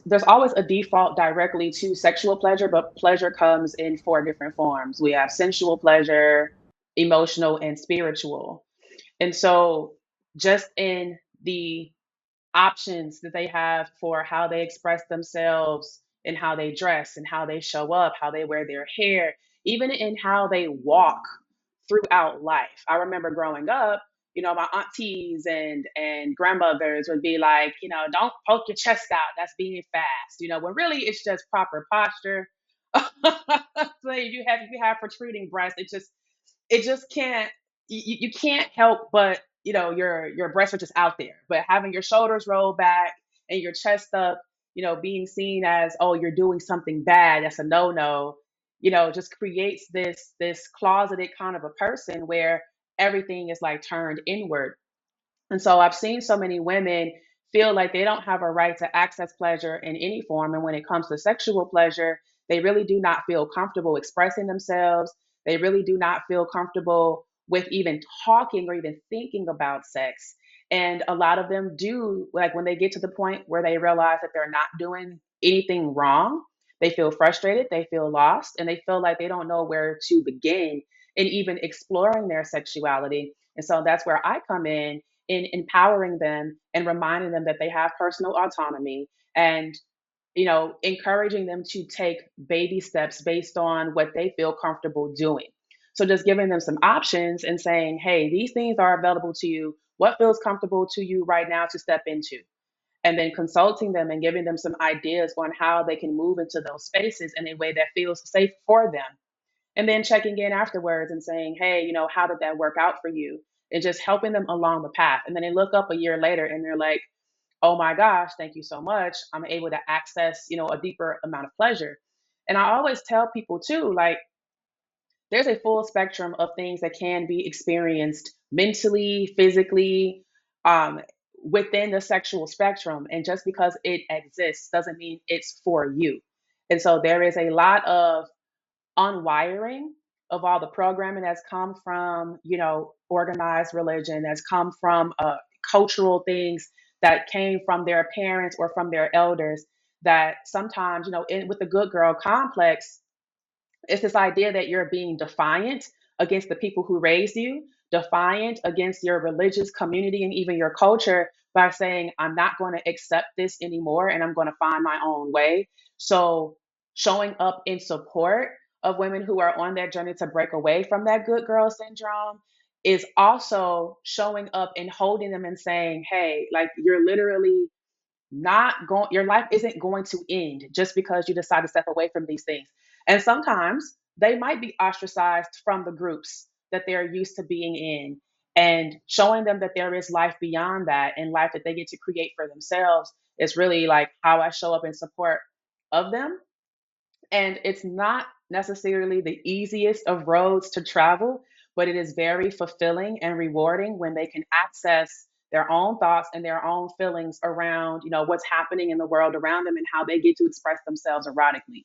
there's always a default directly to sexual pleasure, but pleasure comes in four different forms. We have sensual pleasure, emotional, and spiritual. And so, just in the options that they have for how they express themselves and how they dress and how they show up, how they wear their hair, even in how they walk throughout life. I remember growing up, my aunties and grandmothers would be like, don't poke your chest out. That's being fast. When really it's just proper posture. So you have protruding breasts. It just can't you can't help but your breasts are just out there, but having your shoulders rolled back and your chest up, being seen as, oh, you're doing something bad, that's a no-no, just creates this closeted kind of a person where everything is like turned inward. And so I've seen so many women feel like they don't have a right to access pleasure in any form. And when it comes to sexual pleasure, they really do not feel comfortable expressing themselves. They really do not feel comfortable with even talking or even thinking about sex. And a lot of them do, like when they get to the point where they realize that they're not doing anything wrong, they feel frustrated, they feel lost, and they feel like they don't know where to begin in even exploring their sexuality. And so that's where I come in empowering them and reminding them that they have personal autonomy, and encouraging them to take baby steps based on what they feel comfortable doing. So just giving them some options and saying, hey, these things are available to you. What feels comfortable to you right now to step into? And then consulting them and giving them some ideas on how they can move into those spaces in a way that feels safe for them, and then checking in afterwards and saying, hey, how did that work out for you? And just helping them along the path. And then they look up a year later and they're like, oh my gosh, thank you so much. I'm able to access, a deeper amount of pleasure. And I always tell people too, like, there's a full spectrum of things that can be experienced mentally, physically, um, within the sexual spectrum. And just because it exists doesn't mean it's for you. And so there is a lot of unwiring of all the programming that's come from, organized religion, that's come from cultural things that came from their parents or from their elders. That sometimes, with the good girl complex, it's this idea that you're being defiant against the people who raised you, defiant against your religious community and even your culture by saying, I'm not going to accept this anymore and I'm going to find my own way. So, showing up in support of women who are on that journey to break away from that good girl syndrome is also showing up and holding them and saying, hey, like, you're literally not going, your life isn't going to end just because you decide to step away from these things. And sometimes they might be ostracized from the groups that they're used to being in, and showing them that there is life beyond that and life that they get to create for themselves is really like how I show up in support of them. And it's not necessarily the easiest of roads to travel, but it is very fulfilling and rewarding when they can access their own thoughts and their own feelings around, what's happening in the world around them and how they get to express themselves erotically.